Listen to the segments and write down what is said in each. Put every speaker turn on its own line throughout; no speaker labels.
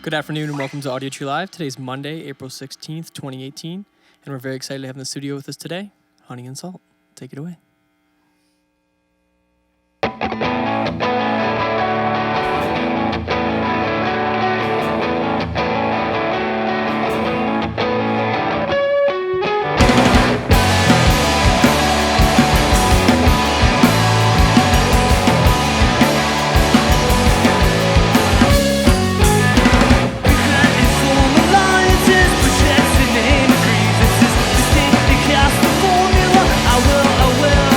Good afternoon and welcome to Audiotree Live. Today's Monday, April 16th, 2018, and we're very excited to have in the studio with us today, Honey and Salt. Take it away.
I will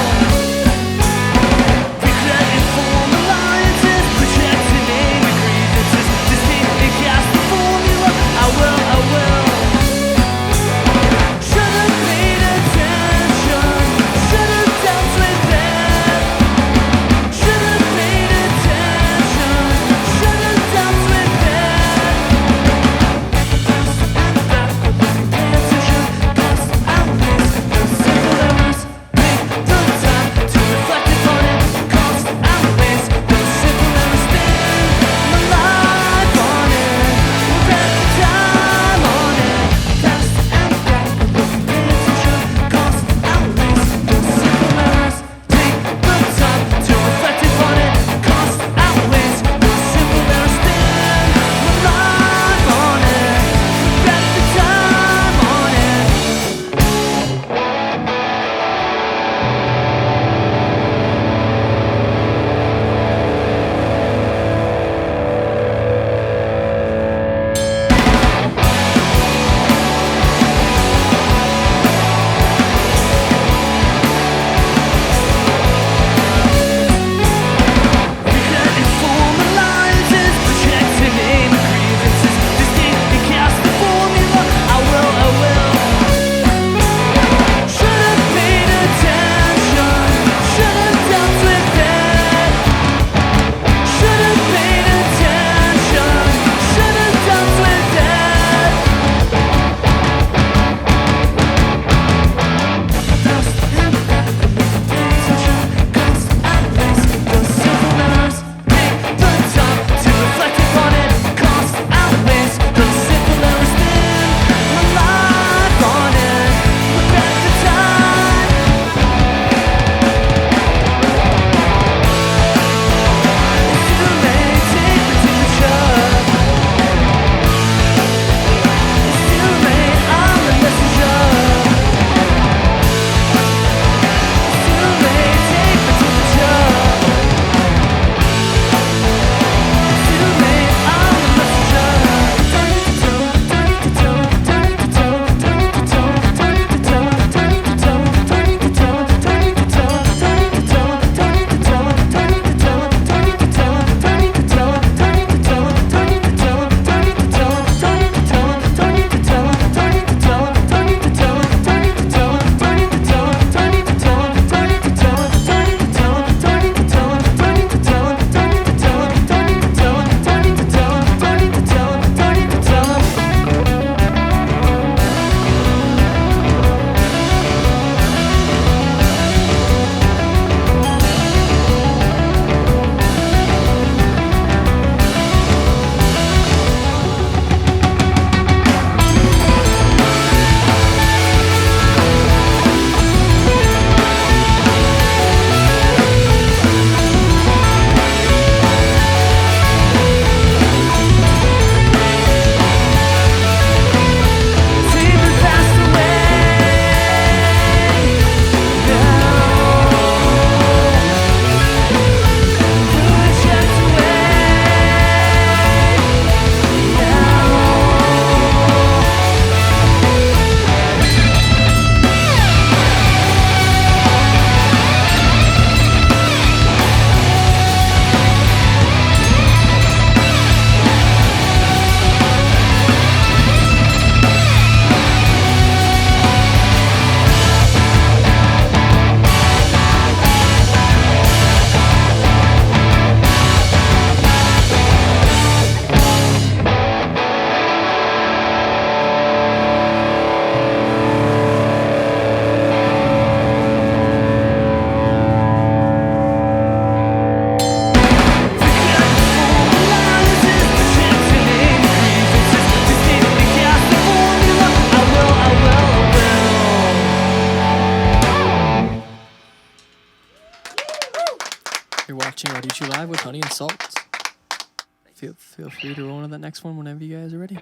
You're watching Audiotree Live with Honey and Salt. Feel free to roll into that next one whenever you guys are ready.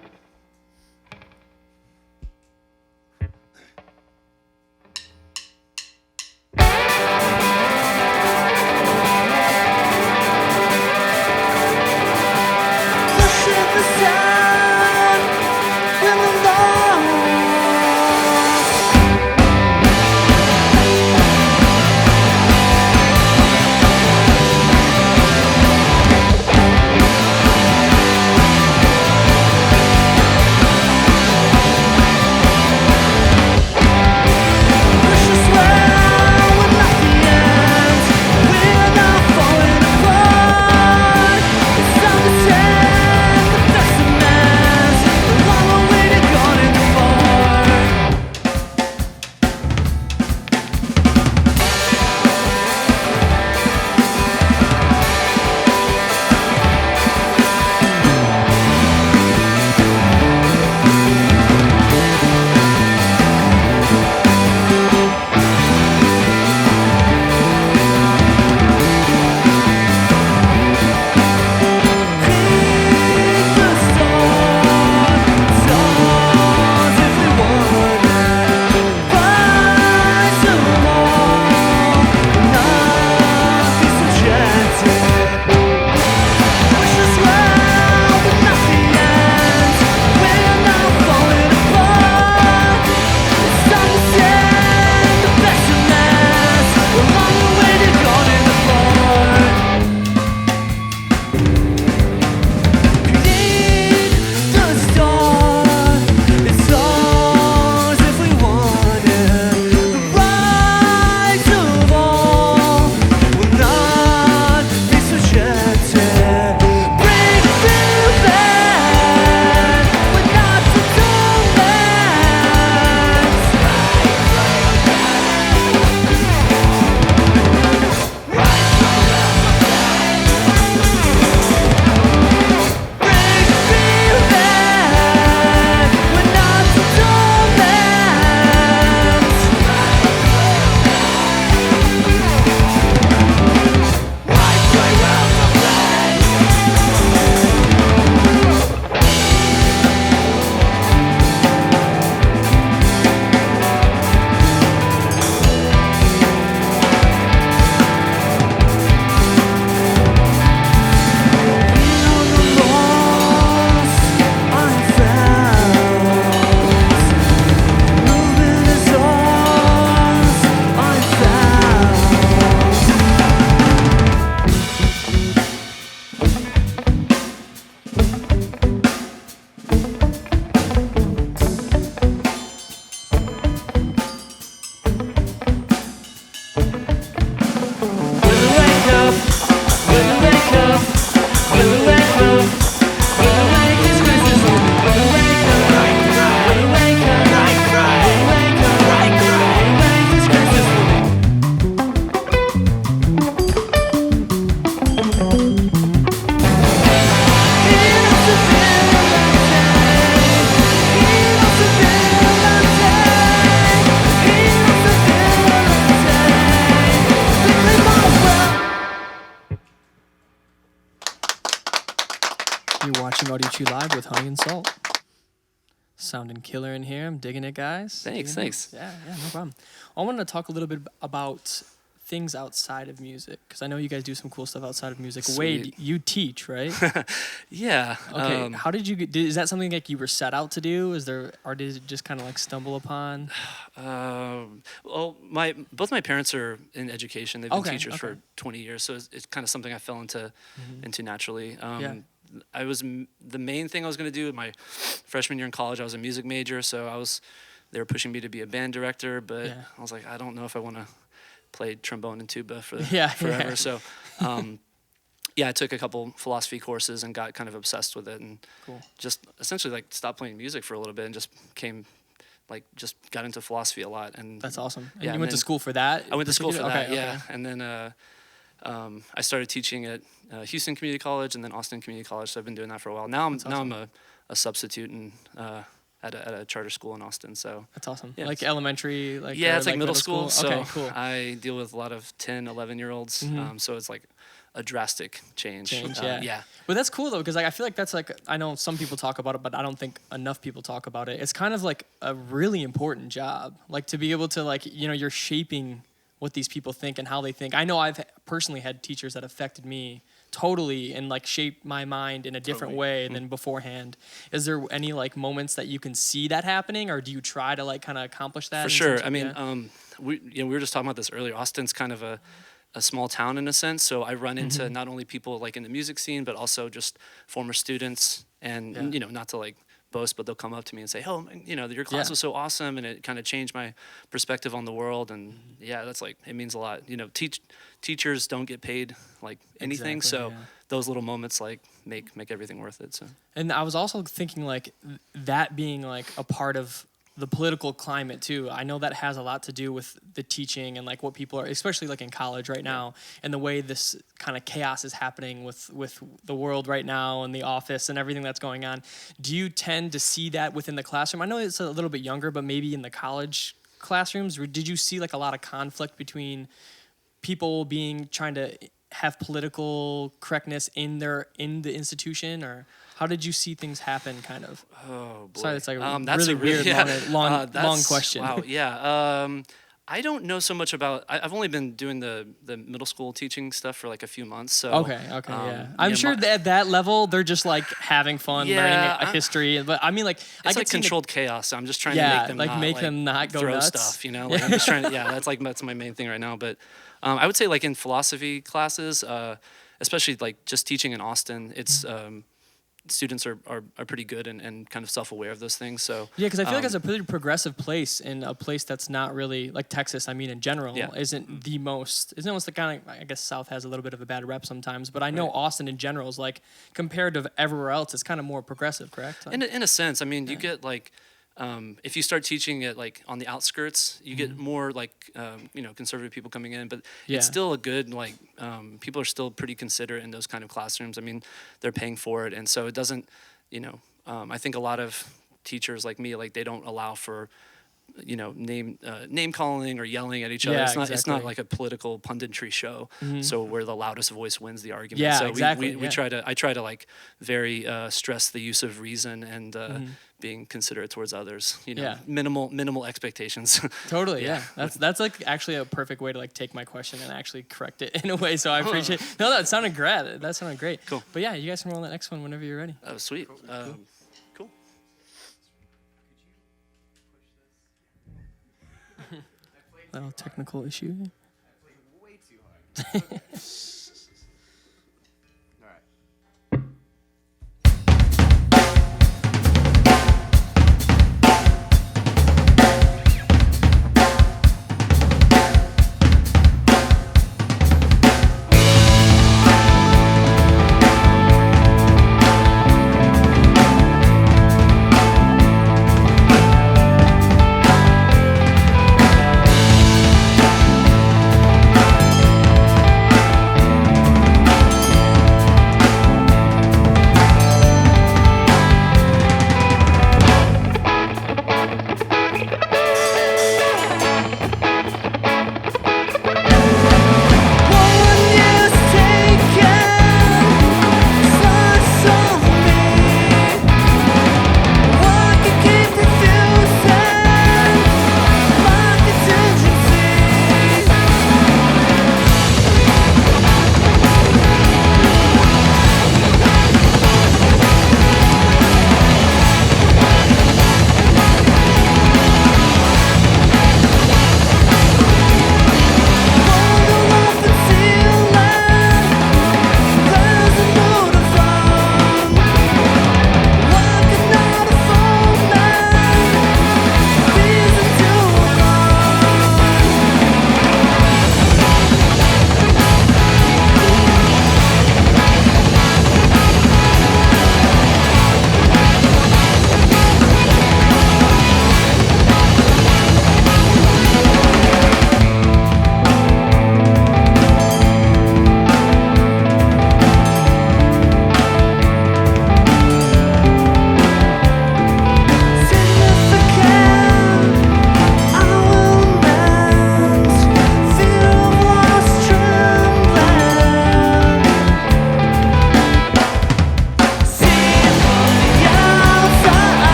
You're watching Audiotree Live with Honey and Salt. Sounding killer in here. I'm digging it, guys.
Thanks.
Yeah, no problem. I wanted to talk a little bit about things outside of music, because I know you guys do some cool stuff outside of music.
Sweet.
Wade, you teach, right?
Yeah.
Okay. How did you get? Is that something like you were set out to do? Or did it just kind of like stumble upon?
Well, both my parents are in education. They've been teachers for 20 years, so it's kind of something I fell into naturally. The main thing I was going to do my freshman year in college, I was a music major, so they were pushing me to be a band director, but I was like, I don't know if I want to play trombone and tuba forever.
Yeah.
So, I took a couple philosophy courses and got kind of obsessed with it, and just essentially like stopped playing music for a little bit and just got into philosophy a lot. And
that's awesome. And you went to school for that?
I went to school for that,
okay.
yeah. And then I started teaching at Houston Community College and then Austin Community College. So I've been doing that for a while. Now I'm a substitute at a charter school in Austin. So
that's awesome.
Yeah,
like elementary, like
it's like middle school. So
okay, cool.
I deal with a lot of 10, 11-year-olds. So it's like a drastic change.
Yeah. But that's cool though, because like I feel like that's like, I know some people talk about it, but I don't think enough people talk about it. It's kind of like a really important job, like to be able to like, you know, you're shaping what these people think and how they think. I know I've personally had teachers that affected me totally and like shaped my mind in a different way than beforehand. Is there any like moments that you can see that happening, or do you try to like kind of accomplish that?
For sure. I mean, we were just talking about this earlier. Austin's kind of a small town in a sense, so I run into not only people like in the music scene, but also just former students, and you know, not to like boast, but they'll come up to me and say, "Oh, you know, your class was so awesome, and it kind of changed my perspective on the world." And that's like, it means a lot. You know, teachers don't get paid like anything, so those little moments like make everything worth it. So.
And I was also thinking like that being like a part of the political climate too. I know that has a lot to do with the teaching and like what people are, especially like in college right now, and the way this kind of chaos is happening with the world right now and the office and everything that's going on. Do you tend to see that within the classroom? I know it's a little bit younger, but maybe in the college classrooms, or did you see like a lot of conflict between people trying to have political correctness in the institution, or how did you see things happen, kind of?
Oh, boy.
Sorry, it's like a
that's
really weird, long question.
Wow, yeah. I don't know so much about. I've only been doing the middle school teaching stuff for like a few months. So
okay, yeah. I'm sure that at that level they're just like having fun, learning a history. But I mean, like
it's like controlled chaos. So I'm just trying to make them not go
throw
nuts. Stuff. You know, like I'm just trying to. That's my main thing right now. But I would say like in philosophy classes, especially like just teaching in Austin, it's. Students are pretty good and kind of self-aware of those things. So
yeah, because I feel like it's a pretty progressive place, and a place that's not really like Texas. I mean, in general, isn't the most. Isn't almost the kind of, I guess South has a little bit of a bad rep sometimes, but I know Austin in general is like, compared to everywhere else, it's kind of more progressive, correct?
In a sense, I mean, you get like. If you start teaching it like on the outskirts, you get more like conservative people coming in, but it's still a good like people are still pretty considerate in those kind of classrooms. I mean, they're paying for it, and so it doesn't, I think a lot of teachers like me, like they don't allow for name calling or yelling at each other. It's not like a political punditry show. So where the loudest voice wins the argument.
Yeah,
so
exactly.
I try to like very stress the use of reason and being considerate towards others. Minimal expectations.
Totally. Yeah. That's like actually a perfect way to like take my question and actually correct it in a way. So I appreciate. No, that sounded great. That sounded great.
Cool.
But yeah, you guys can roll that next one whenever you're ready.
Oh, sweet. Cool.
Little technical issue.
I played way too hard.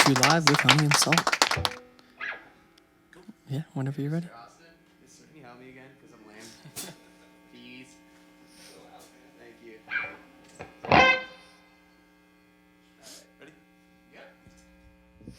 Audiotree live with Honey and Salt. Yeah, whenever you're ready.
Mr. Austin, yes, sir. Can you help me again? Because I'm lame. Please. Thank you. All right, ready? Yep.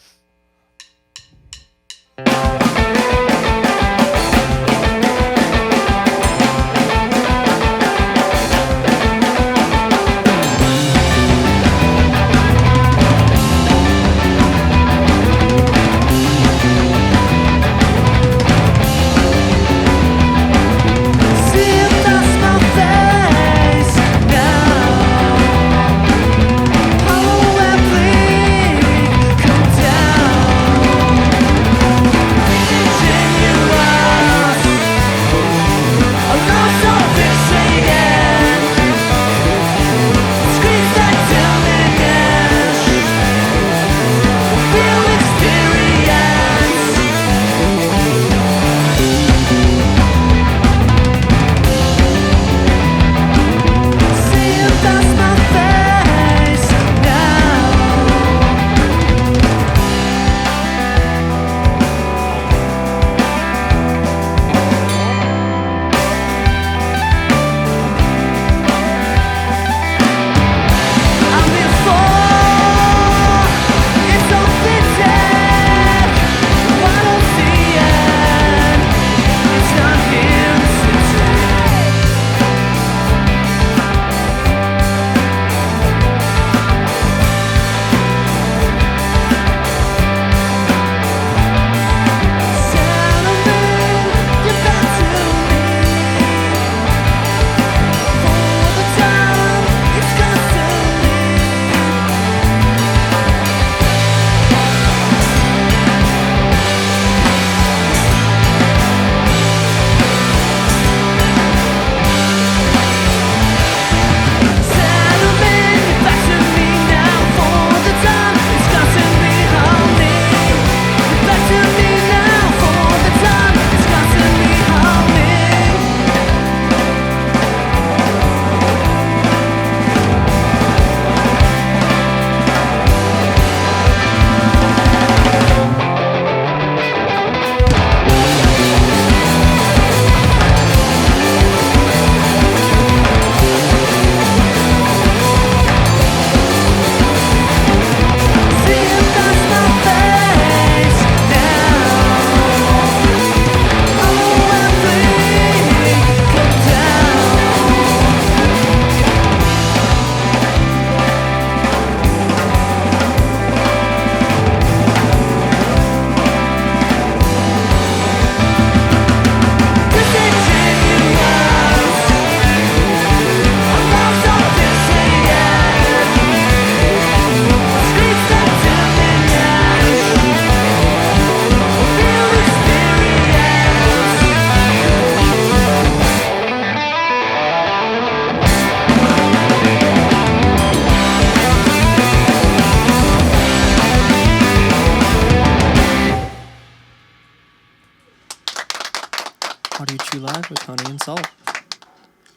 Audiotree live with Honey and Salt.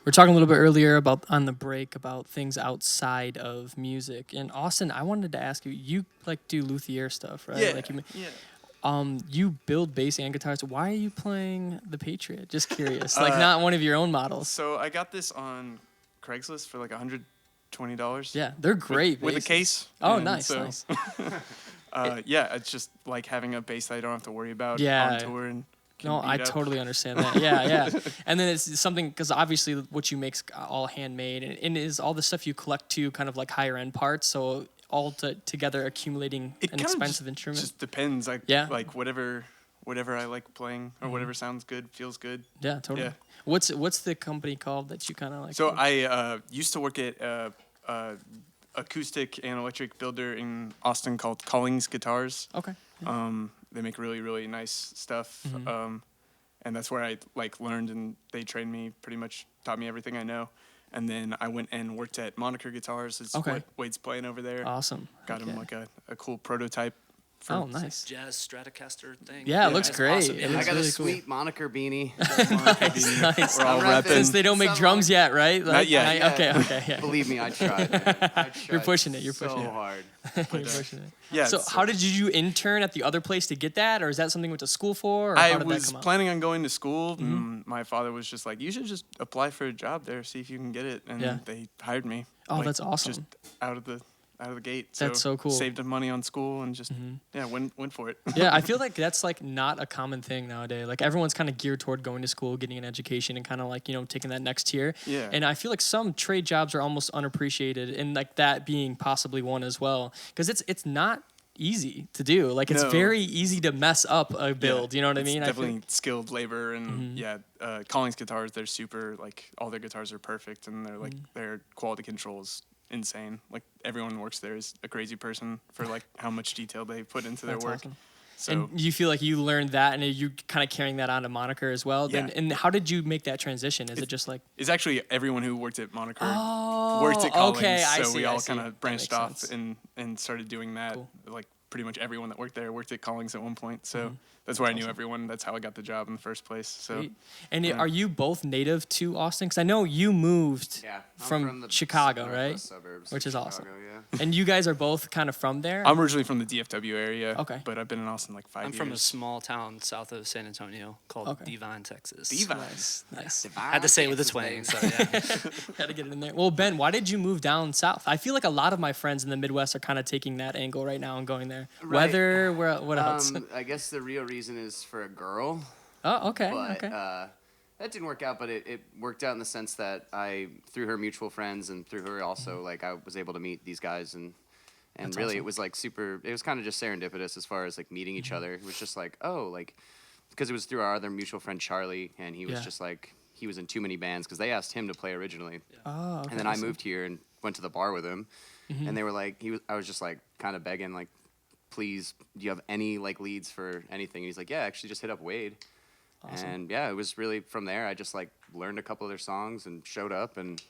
We're talking a little bit earlier about on the break about things outside of music. And Austin, I wanted to ask you, you like do luthier stuff, right?
Yeah.
Like
Yeah.
you build bass and guitars. Why are you playing the Patriot? Just curious. Like not one of your own models.
So I got this on Craigslist for like $120.
Yeah, they're great.
With a
basses.
case.
Oh,
And
nice,
so,
nice.
yeah, it's just like having a bass that I don't have to worry about
Yeah.
on tour and can
No, I
beat up.
totally understand that. Yeah, yeah. And then it's something because obviously what you make's all handmade, and is all the stuff you collect too, kind of like higher end parts. So all together accumulating
It
an
kinda
expensive instrument.
Just depends.
Yeah.
Like whatever I like playing or whatever sounds good, feels good.
Yeah, totally.
Yeah.
What's the company called that you kind of like?
So I used to work at acoustic and electric builder in Austin called Collings Guitars.
Okay.
They make really, really nice stuff. And that's where I like learned, and they trained me, pretty much taught me everything I know. And then I went and worked at Moniker Guitars. It's
Okay.
what Wade's playing over there.
Awesome.
Got him like a cool prototype
Oh, nice.
Jazz Stratocaster thing.
Yeah, it looks
It's
great.
awesome,
It
yeah.
looks
I got
really
a
cool.
sweet moniker beanie.
Nice.
We're all
I'm repping.
repping.
Since they don't make
Some
drums yet, right?
Not yet.
Yeah.
Okay, yeah.
Believe me, I tried. Man. I tried
You're pushing it, you're pushing
so
it.
hard.
You're pushing it.
Yeah.
So how did you intern at the other place to get that, or is that something you went to school for? Or
I
how did that
was
come up?
planning on going to school. And my father was just like, "You should just apply for a job there, see if you can get it." And
Yeah.
they hired me.
Oh,
like,
that's awesome.
Just out of the gate.
That's so cool.
Saved money on school and just went for it.
Yeah, I feel like that's like not a common thing nowadays. Like everyone's kind of geared toward going to school, getting an education, and kind of like taking that next tier.
Yeah.
And I feel like some trade jobs are almost unappreciated, and like that being possibly one as well, because it's not easy to do. Like it's
No.
very easy to mess up a build. You know what I
It's
mean?
Definitely skilled labor and Collings guitars. They're super like all their guitars are perfect and they're like their quality control is insane. Like everyone who works there is a crazy person for like how much detail they put into their
That's
work.
awesome.
So
And you feel like you learned that, and are you kind of carrying that on to Moniker as well?
Yeah.
And how did you make that transition? Is it just like
it's actually everyone who worked at Moniker worked at Collings.
okay, I
so
see,
we
I
all
see.
kind
That
of branched
makes
off
sense.
and started doing that.
Cool.
Like pretty much everyone that worked there worked at Collings at one point. So that's where I knew everyone. That's how I got the job in the first place. So
Sweet. And
yeah.
are you both native to Austin? Because I know you moved
Yeah. I'm
from
the
Chicago,
northwest
right?
Suburbs
Which
of
is awesome.
Chicago, yeah.
And you guys are both kind of from there?
I'm originally from the DFW area.
Okay.
But I've been in Austin like 5
I'm
years.
from a small town south of San Antonio called
Okay.
Devine, Texas.
Devine.
Nice.
I had to say it with a twang, so yeah.
Had to get it in there. Well, Ben, why did you move down south? I feel like a lot of my friends in the Midwest are kind of taking that angle right now and going there.
Right.
Weather, what else?
I guess the real reason is for a girl.
Oh, okay.
But
Okay.
that didn't work out, but it worked out in the sense that through her mutual friends and through her also, like I was able to meet these guys and
That's
really
awesome.
it was like it was kind of just serendipitous as far as like meeting each other. It was just like, oh, like, because it was through our other mutual friend Charlie, and he was
Yeah.
just like, he was in too many bands because they asked him to play originally.
Oh, okay.
And then I moved here and went to the bar with him, and they were like, I was just like kind of begging, like, please, do you have any like leads for anything? And he's like, yeah, actually just hit up Wade.
Awesome.
And yeah, it was really from there. I just like learned a couple of their songs and showed up, and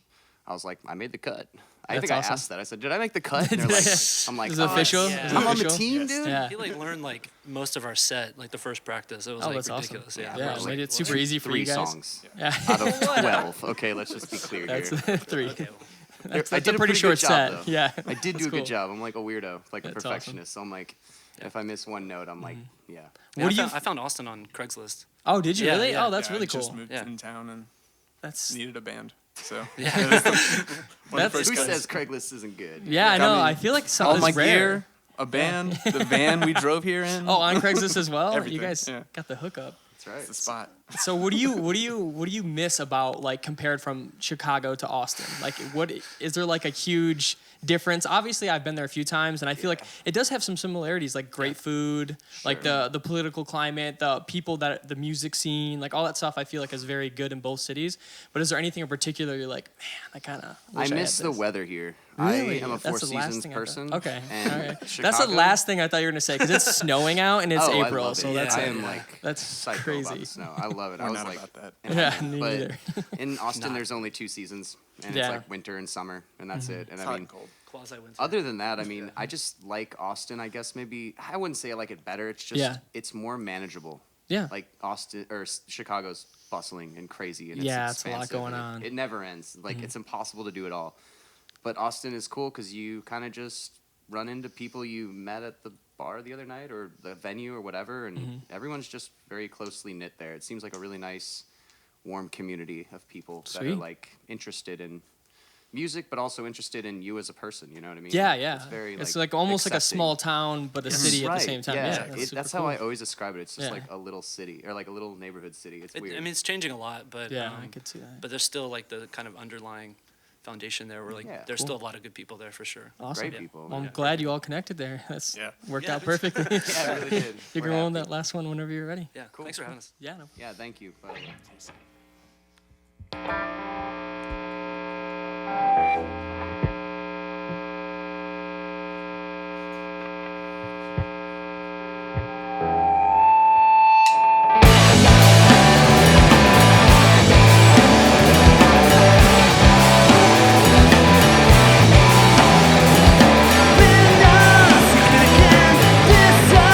I was like, I made the cut. I
That's
think
awesome.
I asked that. I said, did I make the cut? And they're like, I'm like,
Is it official?
yeah.
Is it
I'm on the
official?
team,
Yes.
dude.
Yeah.
He like learned like most of our set, like the first practice. It was like
that's awesome.
ridiculous.
Yeah,
Yeah,
it
I was
made
like,
it super easy for
3
you guys.
songs
Yeah.
out of 12. Okay, let's just be clear
That's
here.
3.
Okay,
That's
I
a
did
pretty
good
short
job,
set.
though.
Yeah.
I did do
That's
a
cool.
good job. I'm like a weirdo, like a
That's
perfectionist. So I'm like, if I miss one note, I'm like, yeah.
yeah,
What do you?
I found Austin on Craigslist.
Oh, did you
Yeah,
really?
yeah.
Oh, that's
Yeah,
really
I just
cool.
moved
Yeah.
in town and
That's
needed a band. So
Yeah.
one of the
That's-
first
Who
guys.
says Craigslist isn't good?
yeah. I
Got
know.
me
I feel like some
all
is
my
rare.
gear, a band, the van we drove here in.
Oh, on Craigslist as well.
Everything,
You guys
yeah.
got the hookup.
That's right.
It's the spot.
So what do you miss about like compared from Chicago to Austin? Like what is there like a huge difference? Obviously I've been there a few times and I feel like it does have some similarities, like great food, like the political climate, the people that the music scene, like all that stuff I feel like is very good in both cities. But is there anything in particular you're like, man, I kinda
I miss the weather here. I am a Four
That's the last
Seasons
thing I thought.
person.
Okay.
And
All right. That's the
Chicago-
last thing I thought you were gonna say because it's snowing out and it's
Oh, I
April,
love
so
it.
that's
I
it.
am like
That's
psycho
crazy.
about the snow. I love it.
We're
I was
not
like,
about that.
Yeah, me
but
neither.
in Austin, there's only 2 seasons, and
Yeah.
it's like winter and summer, and that's it. And
It's
I
hot
mean,
and cold.
Quasi winter.
other than that, I mean, I just like Austin. I guess maybe I wouldn't say I like it better. It's just
Yeah.
it's more manageable.
Yeah.
Like Austin or Chicago's bustling and crazy, and
Yeah,
it's
it's a lot
expansive,
going
and
on.
It never ends. Like it's impossible to do it all. But Austin is cool because you kind of just run into people you met at the bar the other night or the venue or whatever, and everyone's just very closely knit there. It seems like a really nice, warm community of people that are
Sweet.
like interested in music, but also interested in you as a person. You know what I mean?
Yeah, yeah.
It's very
It's like almost like a
accepting.
small town, but a city at the
Right,
same time.
Yeah,
Yeah, super
that's
cool.
how I always describe it. It's just
Yeah.
like a little city or like a little neighborhood city. It's weird.
I mean, it's changing a lot, but
Yeah, I could see that.
But there's still like the kind of underlying foundation there. Where like
Yeah.
there's
Cool.
still a lot of good people there for sure.
Awesome.
Great people.
Well, I'm
man.
glad you all connected there. That's
Yeah.
worked
Yeah.
out perfectly.
Yeah, it really did.
You
We're
can roll on
happy.
that last one whenever you're ready.
Yeah,
Cool.
thanks for having us.
Yeah, no.
Yeah, thank you. By the way.
Windows, you can disappear.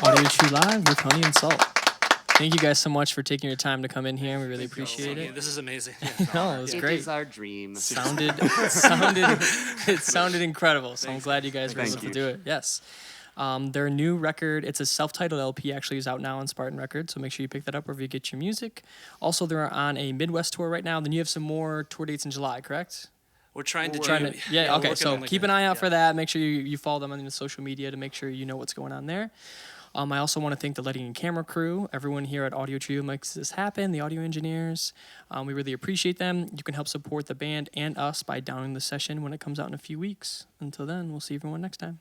Audiotree Live with Honey and Salt. Thank you guys so much for taking your time to come in here. We really appreciate it.
This is amazing.
No, it was great.
It is our dream.
It sounded incredible. So I'm glad you guys were able to do it. Yes. Their new record, it's a self-titled LP, actually is out now on Spartan Records, so make sure you pick that up wherever you get your music. Also, they're on a Midwest tour right now. Then you have some more tour dates in July, correct?
We're trying to
okay, so keep an eye out for that. Make sure you follow them on the social media to make sure you know what's going on there. I also want to thank the lighting and camera crew, everyone here at Audiotree who makes this happen, the audio engineers. We really appreciate them. You can help support the band and us by downloading the session when it comes out in a few weeks. Until then, we'll see everyone next time.